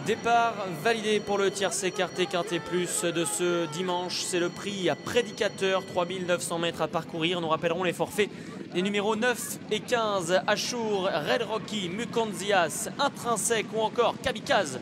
Départ validé pour le tiercé écarté quinté plus de ce dimanche. C'est le prix à prédicateur, 3900 mètres à parcourir. Nous rappellerons les forfaits des numéros 9 et 15, Achour, Red Rocky, Mukonzias, Intrinsèque ou encore Kamikaze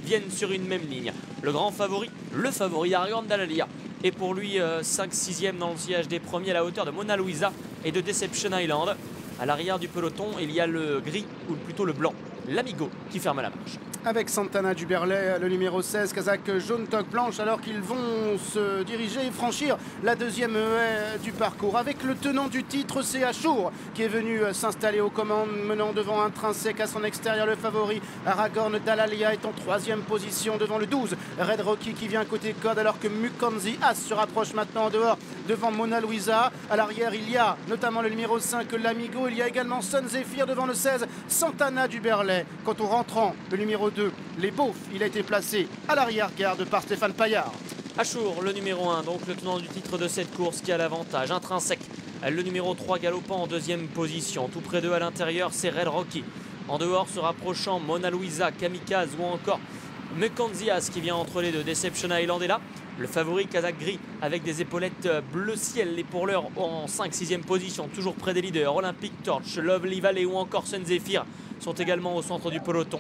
viennent sur une même ligne. Le grand favori, le favori Aragorn Dalalia. Et pour lui, 5-6e dans le sillage des premiers à la hauteur de Mona Luisa et de Deception Island. À l'arrière du peloton, il y a le gris, ou plutôt le blanc, l'Amigo, qui ferme la marche. Avec Santana du Berlay, le numéro 16, Kazakh jaune toque blanche, alors qu'ils vont se diriger et franchir la deuxième haie du parcours. Avec le tenant du titre, c'est Achour qui est venu s'installer aux commandes, menant devant Intrinsèque à son extérieur. Le favori Aragorn Dalalia est en troisième position devant le 12, Red Rocky qui vient côté code, alors que Mukonzias se rapproche maintenant en dehors devant Mona Luisa. À l'arrière, il y a notamment le numéro 5, l'Amigo. Il y a également Sun Zephyr devant le 16, Santana du Berlay. Quant au rentrant, le numéro 2, les Beaufs, il a été placé à l'arrière-garde par Stéphane Paillard. Achour, le numéro 1, donc le tenant du titre de cette course qui a l'avantage. Intrinsèque, le numéro 3 galopant en deuxième position. Tout près d'eux à l'intérieur, c'est Red Rocky. En dehors, se rapprochant Mona Luisa, Kamikaze ou encore Mukonzias qui vient entre les deux. Deception Island est là. Le favori Kazakh gris avec des épaulettes bleu ciel et pour l'heure en 5-6e position, toujours près des leaders. Olympic Torch, Lovely Valley ou encore Sun Zephyr sont également au centre du peloton.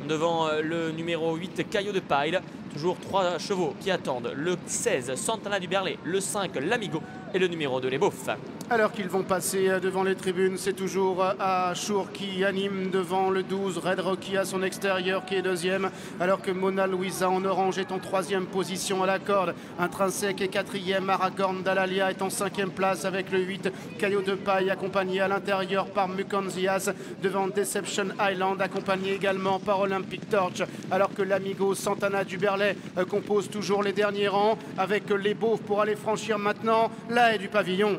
Devant le numéro 8, Caillot de Paille, toujours 3 chevaux qui attendent. Le 16, Santana du Berlay, le 5, l'Amigo et le numéro 2, les Beaufs. Alors qu'ils vont passer devant les tribunes, c'est toujours Achour qui anime devant le 12, Red Rocky à son extérieur qui est deuxième, alors que Mona Luisa en orange est en troisième position à la corde. Intrinsèque est quatrième, Aragorn Dalalia est en cinquième place avec le 8, Caillot de Paille accompagné à l'intérieur par Mukonzias, devant Deception Island accompagné également par Olympic Torch, alors que l'Amigo Santana du Berlay compose toujours les derniers rangs avec les Beaufs pour aller franchir maintenant la haie du pavillon.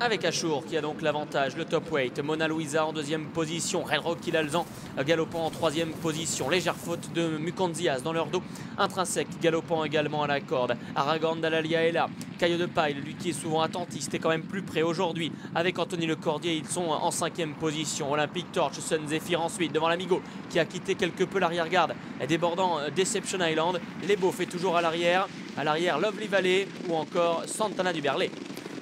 Avec Achour qui a donc l'avantage, le top weight, Mona Luisa en deuxième position, Red Rocky l'Alzan galopant en troisième position, légère faute de Mukonzias dans leur dos, Intrinsèque galopant également à la corde, Aragorn Dalalia est là, Caillot de Paille, lui qui est souvent attentiste, est quand même plus près aujourd'hui, avec Anthony Le Cordier, ils sont en cinquième position, Olympic Torch, Sun Zephyr ensuite, devant l'Amigo qui a quitté quelque peu l'arrière-garde, débordant Deception Island, les Beaufs est toujours à l'arrière Lovely Valley ou encore Santana du Berlay.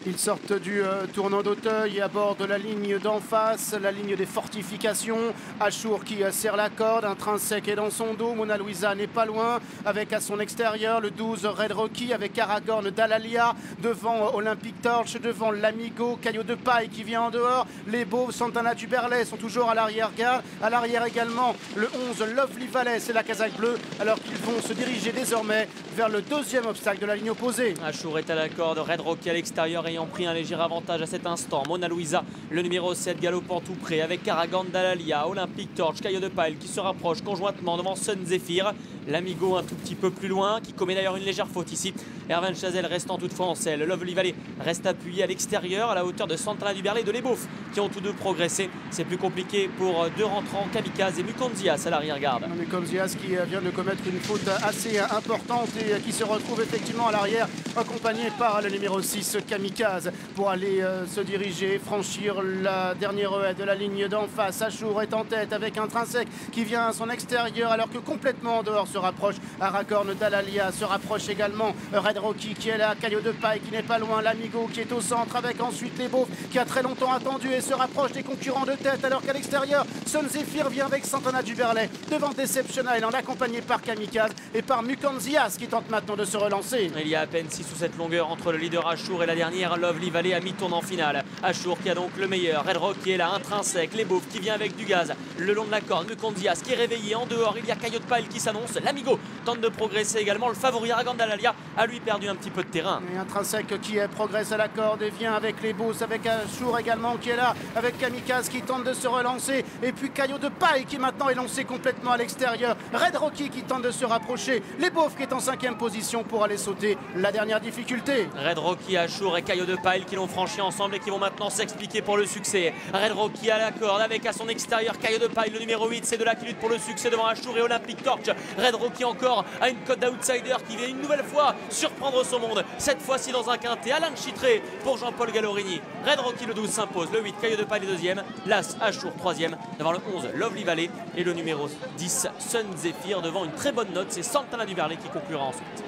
Ils sortent du tournant d'Auteuil et abordent la ligne d'en face, la ligne des fortifications. Achour qui serre la corde, Intrinsèque est dans son dos, Mona Luisa n'est pas loin, avec à son extérieur le 12 Red Rocky avec Aragorn Dalalia, devant Olympic Torch, devant l'Amigo, Caillot de Paille qui vient en dehors, les Beaufs, Santana du Berlay sont toujours à l'arrière-garde, à l'arrière également le 11 Lovely Valley, c'est la casaque bleue, alors qu'ils vont se diriger désormais vers le deuxième obstacle de la ligne opposée. Achour est à la corde, Red Rocky à l'extérieur ayant pris un léger avantage à cet instant. Mona Luisa, le numéro 7 galopant tout près avec Aragorn Dalalia, Olympic Torch, Caillot de Paille qui se rapproche conjointement devant Sun Zephyr. L'Amigo un tout petit peu plus loin qui commet d'ailleurs une légère faute ici. Erwan Chazelle restant toutefois en selle. Lovely Valley reste appuyé à l'extérieur à la hauteur de Santana du Berlay, de les Beaufs qui ont tous deux progressé. C'est plus compliqué pour deux rentrants, Kamikaze et Mukonzias à l'arrière-garde. Mukonzias qui vient de commettre une faute assez importante et qui se retrouve effectivement à l'arrière accompagné par le numéro 6 Kamikaze pour aller se diriger, franchir la dernière haie de la ligne d'en face. Achour est en tête avec Intrinsèque qui vient à son extérieur alors que complètement en dehors se rapproche Aragorn Dalalia, se rapproche également Red Rocky qui est là, Caillot de Paille qui n'est pas loin, l'Amigo qui est au centre avec ensuite les Beaufs qui a très longtemps attendu et se rapproche des concurrents de tête alors qu'à l'extérieur Sun Zephyr vient avec Santana du Berlay devant Deception Island accompagné par Kamikaze et par Mukonzias qui tente maintenant de se relancer. Il y a à peine 6 ou 7 longueurs entre le leader Achour et la dernière Lovely Valley à mi-tournant final. Achour qui a donc le meilleur, Red Rock qui est là, Intrinsèque, les Beaufs qui vient avec du gaz le long de la corde, Mukonzias qui est réveillé en dehors, il y a Caillot de Paille qui s'annonce, l'Amigo tente de progresser également, le favori Aragorn Dalalia a lui perdu un petit peu de terrain. Et Intrinsèque qui progresse à la corde et vient avec les Beaufs, avec Achour également qui est là, avec Kamikaze qui tente de se relancer et puis Caillot de Paille qui maintenant est lancé complètement à l'extérieur, Red Rocky qui tente de se rapprocher, les Beaufs qui est en cinquième position pour aller sauter la dernière difficulté. Red Rocky, Achour et Caillot Caillot de Paille qui l'ont franchi ensemble et qui vont maintenant s'expliquer pour le succès. Red Rocky à la corde avec à son extérieur Caillot de Paille, le numéro 8, c'est de là qui lutte pour le succès devant Achour et Olympic Torch. Red Rocky encore à une cote d'outsider qui vient une nouvelle fois surprendre son monde, cette fois-ci dans un quintet. Alain Chitré pour Jean-Paul Gallorini. Red Rocky le 12 s'impose, le 8 Caillot de Paille le deuxième, l'As Achour troisième devant le 11 Lovely Valley et le numéro 10 Sun Zephyr devant une très bonne note, c'est Santana du Verlet qui conclura ensuite.